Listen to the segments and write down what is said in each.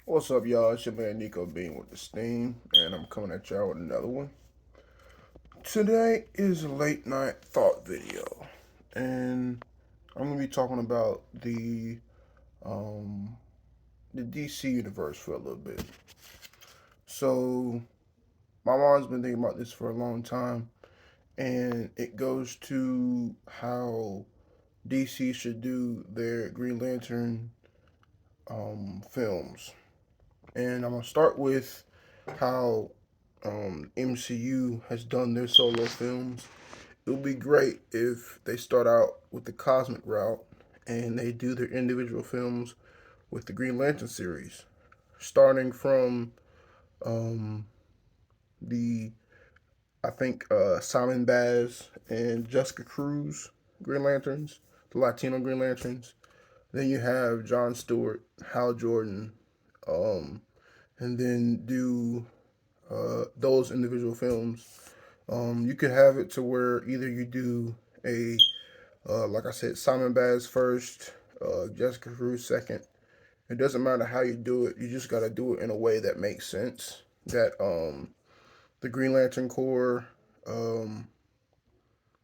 What's up, y'all? It's your man Nico Bean with the Steam, and I'm coming at y'all with another one. Today is a late night thought video, and I'm gonna be talking about um the DC universe for a little bit. So my mom's been thinking about this for a long time, and it goes to how DC should do their Green Lantern films, and I'm gonna start with how MCU has done their solo films. It would be great if they start out with the cosmic route and they do their individual films with the Green Lantern series, starting from um, the I think Simon Baz and Jessica Cruz Green Lanterns, the Latino Green Lanterns. Then you have John Stewart, Hal Jordan, um, and then do those individual films. You could have it to where either you do a, like I said, Simon Baz first, Jessica Cruz second. It doesn't matter how you do it. You just got to do it in a way that makes sense. That the Green Lantern Corps um,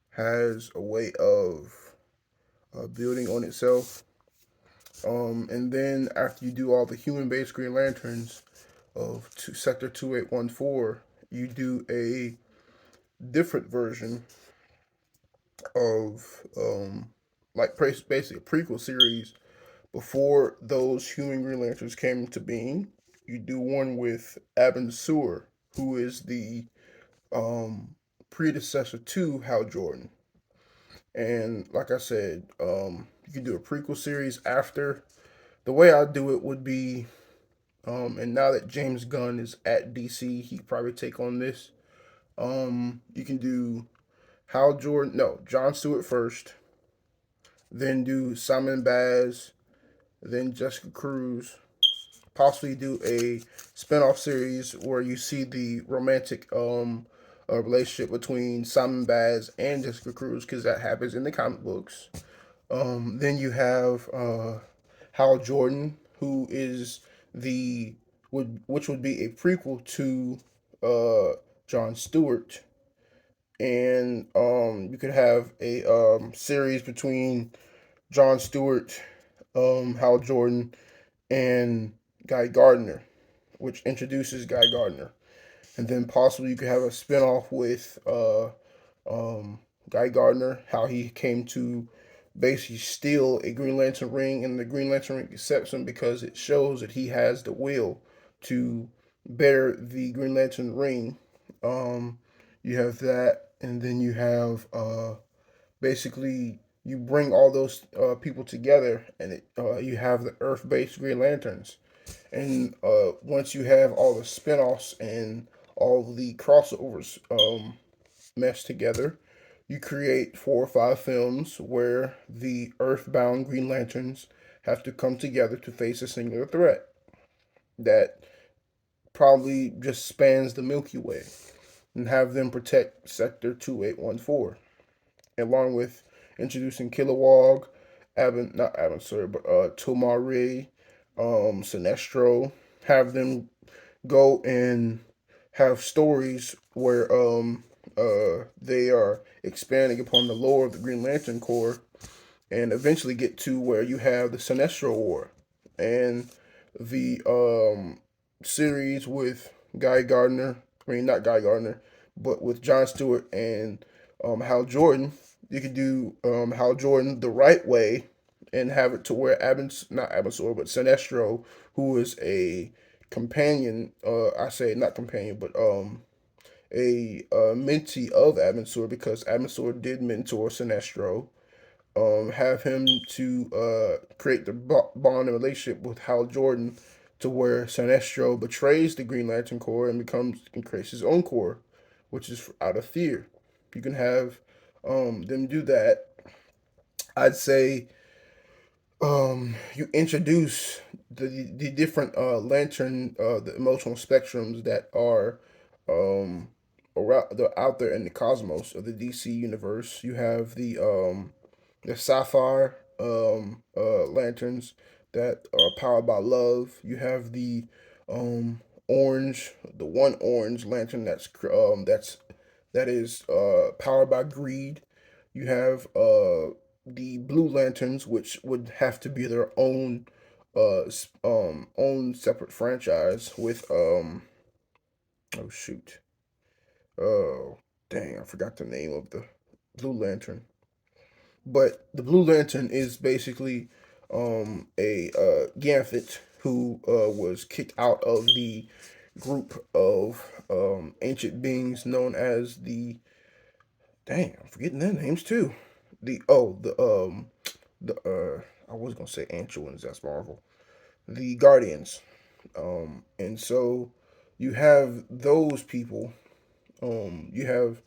has a way of building on itself. And then after you do all the human-based Green Lanterns of Sector 2814, you do a different version of like basically a prequel series before those human Green Lanterns came into being. You do one with Abin Sur, who is the um, predecessor to Hal Jordan. And like I said, you can do a prequel series after. The way I do it would be, and now that James Gunn is at DC, he'd probably take on this. You can do Hal Jordan, no, John Stewart first, then do Simon Baz, then Jessica Cruz, possibly do a spinoff series where you see the romantic relationship between Simon Baz and Jessica Cruz because that happens in the comic books. Then you have Hal Jordan, who is the which would be a prequel to John Stewart, and you could have a series between John Stewart, Hal Jordan, and Guy Gardner, which introduces Guy Gardner. And then possibly you could have a spinoff with Guy Gardner, how he came to basically steal a Green Lantern ring, and the Green Lantern ring accepts him because it shows that he has the will to bear the Green Lantern ring. You have that, and then you have basically you bring all those people together, and you have the Earth-based Green Lanterns. And once you have all the spinoffs and all the crossovers meshed together, you create 4 or 5 films where the Earthbound Green Lanterns have to come together to face a singular threat that probably just spans the Milky Way, and have them protect Sector 2814, along with introducing Kilowog, not Abin, sorry, but Tomari, Sinestro, have them go and have stories where they are expanding upon the lore of the Green Lantern Corps, and eventually get to where you have the Sinestro War and the series with Guy Gardner. I mean, not Guy Gardner, but with John Stewart and Hal Jordan. You could do Hal Jordan the right way and have it to where not Abensor, but Sinestro, who is a companion, I say not companion, but a mentee of Abensor, because Abensor did mentor Sinestro. Have him to create the bond and relationship with Hal Jordan, to where Sinestro betrays the Green Lantern Corps and creates his own corps, which is out of fear. You can have them do that. I'd say you introduce the different lantern, the emotional spectrums that are around, they're out there in the cosmos of the DC universe. You have the sapphire lanterns, that are powered by love. You have the orange, the one orange lantern that is powered by greed. You have the blue lanterns, which would have to be their own separate franchise with oh shoot, oh dang, I forgot the name of the blue lantern. But the blue lantern is basically a Gambit who was kicked out of the group of ancient beings known as the, dang, I'm forgetting their names too. The I was gonna say ancient ones. That's Marvel. The Guardians. And so you have those people. You have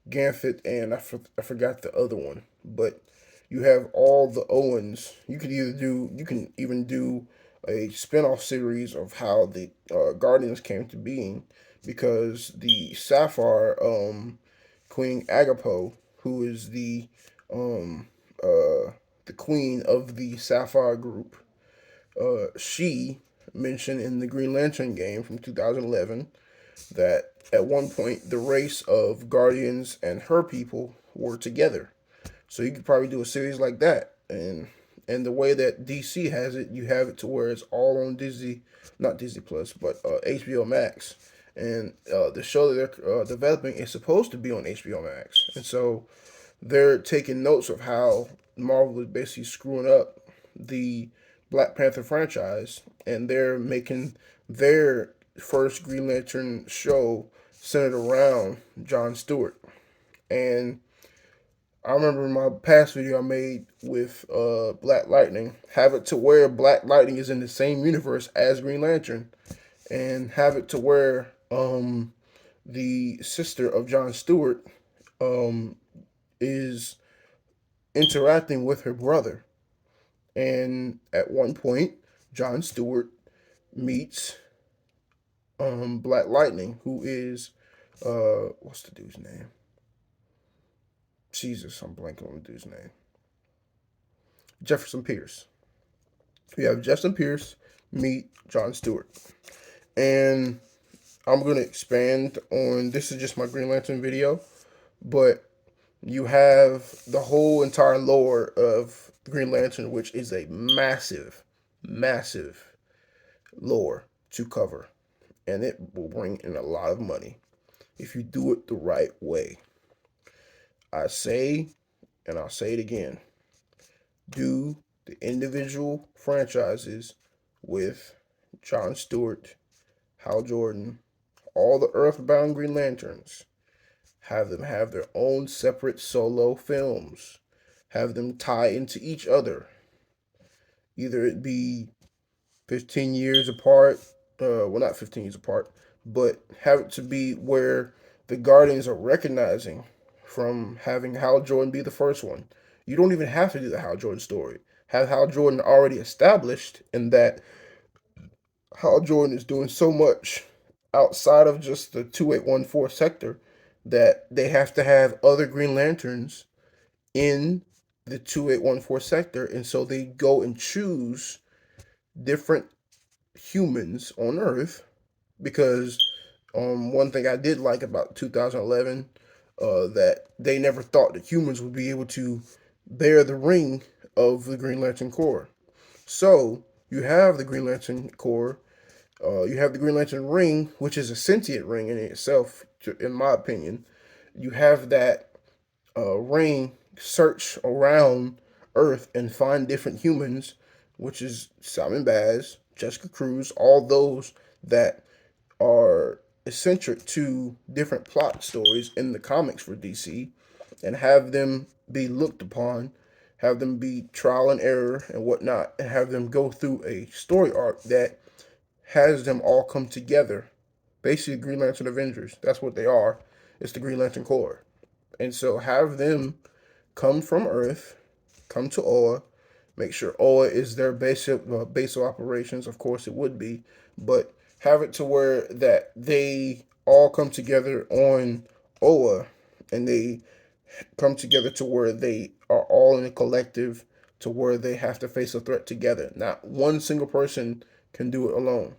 Gambit and I forgot the other one, but you have all the Owens. You can even do a spin-off series of how the Guardians came to being, because the Sapphire Queen Agapo, who is um the queen of the Sapphire group, she mentioned in the Green Lantern game from 2011 that at one point the race of Guardians and her people were together. So you could probably do a series like that. And the way that DC has it, you have it to where it's all on Disney, not Disney Plus, but HBO Max. And the show that they're developing is supposed to be on HBO Max. And so they're taking notes of how Marvel is basically screwing up the Black Panther franchise, and they're making their first Green Lantern show centered around John Stewart. And I remember in my past video I made with Black Lightning, have it to where Black Lightning is in the same universe as Green Lantern, and have it to where the sister of John Stewart um, is interacting with her brother. And at one point, John Stewart meets Black Lightning, who is what's the dude's name? Jesus, I'm blanking on the dude's name. Jefferson Pierce. We have Jefferson Pierce meet John Stewart. And I'm gonna expand on this is just my Green Lantern video, but you have the whole entire lore of Green Lantern, which is a massive, massive lore to cover. And it will bring in a lot of money if you do it the right way. I say, and I'll say it again, do the individual franchises with John Stewart, Hal Jordan, all the Earthbound Green Lanterns. Have them have their own separate solo films. Have them tie into each other. Either it be 15 years apart, well, not 15 years apart, but have it to be where the Guardians are recognizing from having Hal Jordan be the first one. You don't even have to do the Hal Jordan story. Have Hal Jordan already established in that Hal Jordan is doing so much outside of just the 2814 sector that they have to have other Green Lanterns in the 2814 sector. And so they go and choose different humans on Earth because one thing I did like about 2011 that they never thought that humans would be able to bear the ring of the Green Lantern Corps. So you have the Green Lantern Corps, you have the Green Lantern ring, which is a sentient ring in itself, in my opinion. You have that ring search around Earth and find different humans, which is Simon Baz, Jessica Cruz, all those that are eccentric to different plot stories in the comics for DC, and have them be looked upon, have them be trial and error and whatnot, and have them go through a story arc that has them all come together. Basically, Green Lantern Avengers. That's what they are. It's the Green Lantern Corps. And so have them come from Earth, come to Oa, make sure Oa is their base of operations. Of course, it would be, but have it to where that they all come together on Oa, and they come together to where they are all in a collective to where they have to face a threat together. Not one single person can do it alone.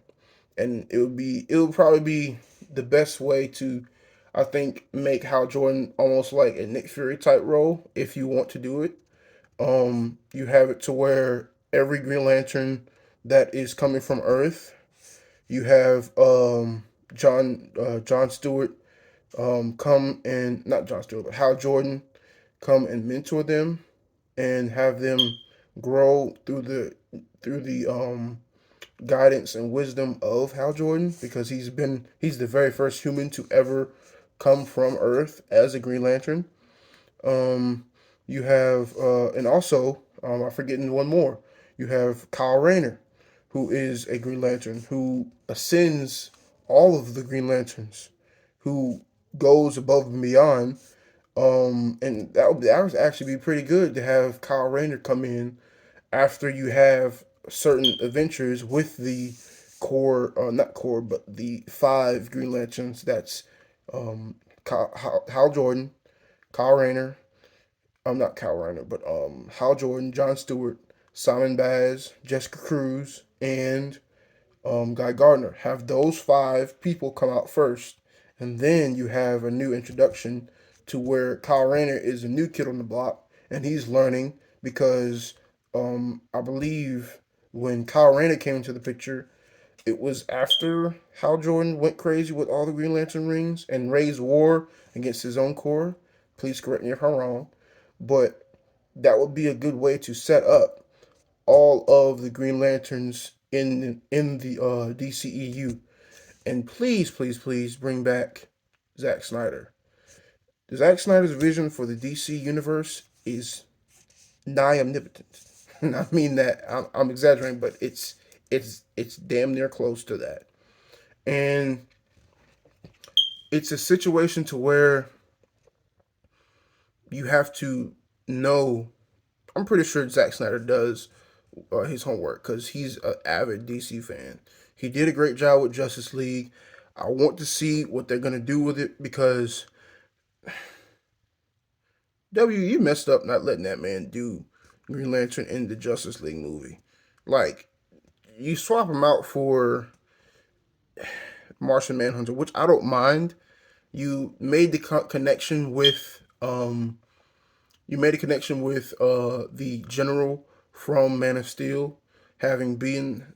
And it would probably be the best way to, I think, make Hal Jordan almost like a Nick Fury type role if you want to do it. You have it to where every Green Lantern that is coming from Earth, you have John Stewart come and not John Stewart, but Hal Jordan come and mentor them and have them grow through the guidance and wisdom of Hal Jordan, because he's the very first human to ever come from Earth as a Green Lantern. Um, you have and also I'm forgetting one more. You have Kyle Rayner, who is a Green Lantern who ascends all of the Green Lanterns, who goes above and beyond. And that would actually be pretty good to have Kyle Rayner come in after you have certain adventures with the core, not core, but the five Green Lanterns. That's Hal Jordan, Kyle Rayner. I'm not Kyle Rayner, but Hal Jordan, John Stewart, Simon Baz, Jessica Cruz, and Guy Gardner. Have those five people come out first, and then you have a new introduction to where Kyle Rayner is a new kid on the block, and he's learning because I believe when Kyle Rayner came into the picture, it was after Hal Jordan went crazy with all the Green Lantern rings and raised war against his own corps. Please correct me if I'm wrong, but that would be a good way to set up all of the Green Lanterns in the DCEU. And please, please, please bring back Zack Snyder. Zack Snyder's vision for the DC universe is nigh omnipotent. I mean that I'm exaggerating, but it's damn near close to that. And it's a situation to where you have to know. I'm pretty sure Zack Snyder does his homework because he's an avid DC fan. He did a great job with Justice League. I want to see what they're gonna do with it because you messed up not letting that man do Green Lantern in the Justice League movie. Like, you swap him out for Martian Manhunter, which I don't mind. You made the connection with the general from Man of Steel, having been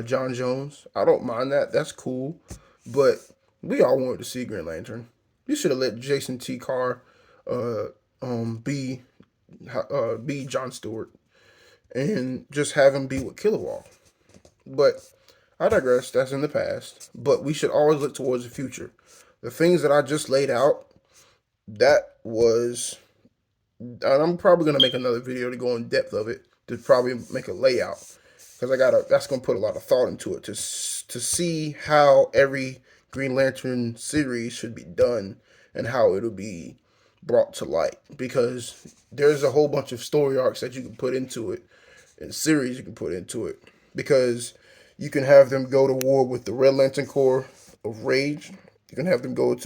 John Jones. I don't mind that. That's cool. But we all wanted to see Green Lantern. You should have let Jason T. Carr uh, be John Stewart and just have him be with Kilowog. But I digress. That's in the past. But we should always look towards the future. The things that I just laid out, that was, and I'm probably gonna make another video to go in depth of it to probably make a layout because that's gonna put a lot of thought into it to see how every Green Lantern series should be done and how it'll be brought to light, because there's a whole bunch of story arcs that you can put into it and series you can put into it, because you can have them go to war with the Red Lantern Corps of Rage. You can have them go up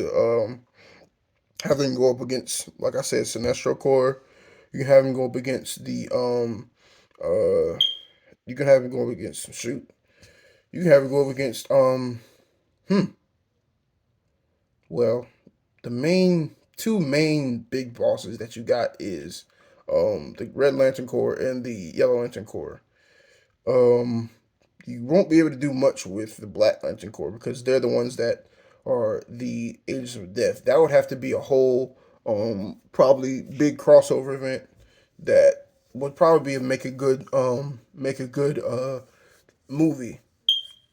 against, like I said, Sinestro Corps. You can have them go up against the you can have them go up against shoot. You can have them go up against hmm. Well, the two main big bosses that you got is the Red Lantern Corps and the Yellow Lantern Corps. Um you won't be able to do much with the Black Lantern Corps because they're the ones that are the Agents of Death. That would have to be a whole probably big crossover event that would probably make a good movie,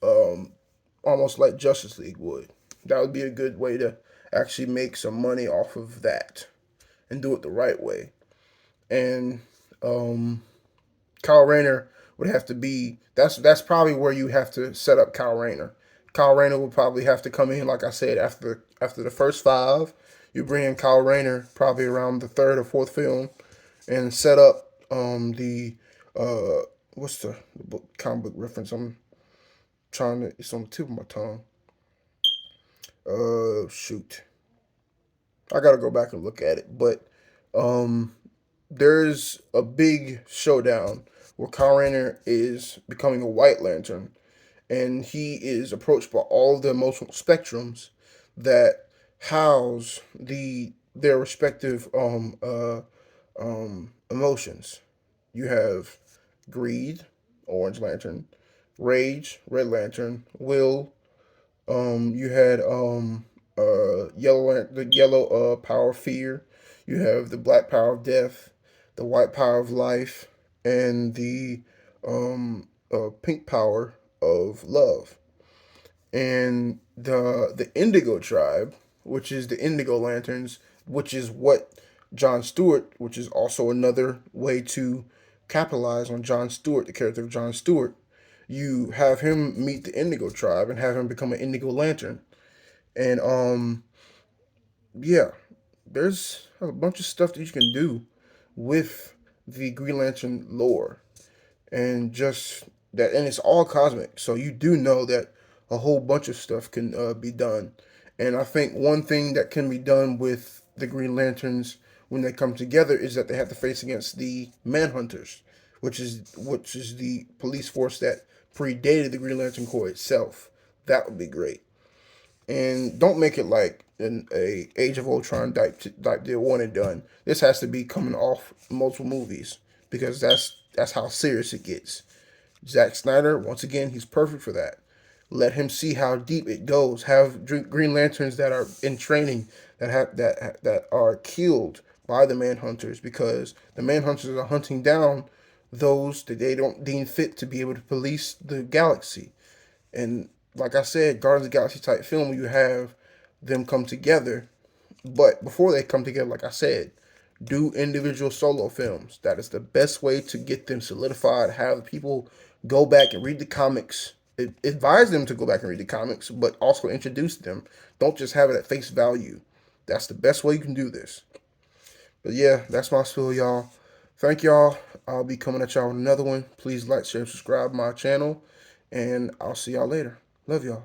um almost like Justice League would. That would be a good way to actually make some money off of that and do it the right way. And um Kyle Rayner would have to be, that's probably where you have to set up Kyle Rayner. Kyle Rayner would probably have to come in, like I said, after the first five. You bring in Kyle Rayner probably around the third or fourth film and set up the what's the book, comic book reference? I'm trying to, it's on the tip of my tongue. Shoot, I gotta go back and look at it, but um there's a big showdown where Kyle Rayner is becoming a White Lantern, and he is approached by all the emotional spectrums that house their respective emotions. You have greed, Orange Lantern; rage, Red Lantern; will, you had the yellow power of fear. You have the black power of death, the white power of life, and the pink power of love. And the Indigo tribe, which is the Indigo Lanterns, which is what John Stewart, which is also another way to capitalize on John Stewart, the character of John Stewart. You have him meet the Indigo tribe and have him become an Indigo Lantern. And yeah, there's a bunch of stuff that you can do with the Green Lantern lore, and just that, and it's all cosmic. So you do know that a whole bunch of stuff can be done. And I think one thing that can be done with the Green Lanterns when they come together is that they have to face against the Manhunters, which is the police force that predated the Green Lantern Corps itself. That would be great. And don't make it like a Age of Ultron type deal, one and done. This has to be coming off multiple movies, because that's how serious it gets. Zack Snyder, once again, he's perfect for that. Let him see how deep it goes. Have Green Lanterns that are in training, that are killed by the Manhunters, because the Manhunters are hunting down those that they don't deem fit to be able to police the galaxy. And like I said, Guardians of the Galaxy type film where you have them come together. But before they come together, like I said, do individual solo films. That is the best way to get them solidified. Have people go back and read the comics. Advise them to go back and read the comics, but also introduce them. Don't just have it at face value. That's the best way you can do this. But yeah, that's my spiel, y'all. Thank y'all. I'll be coming at y'all with another one. Please like, share, subscribe to my channel, and I'll see y'all later. Love y'all.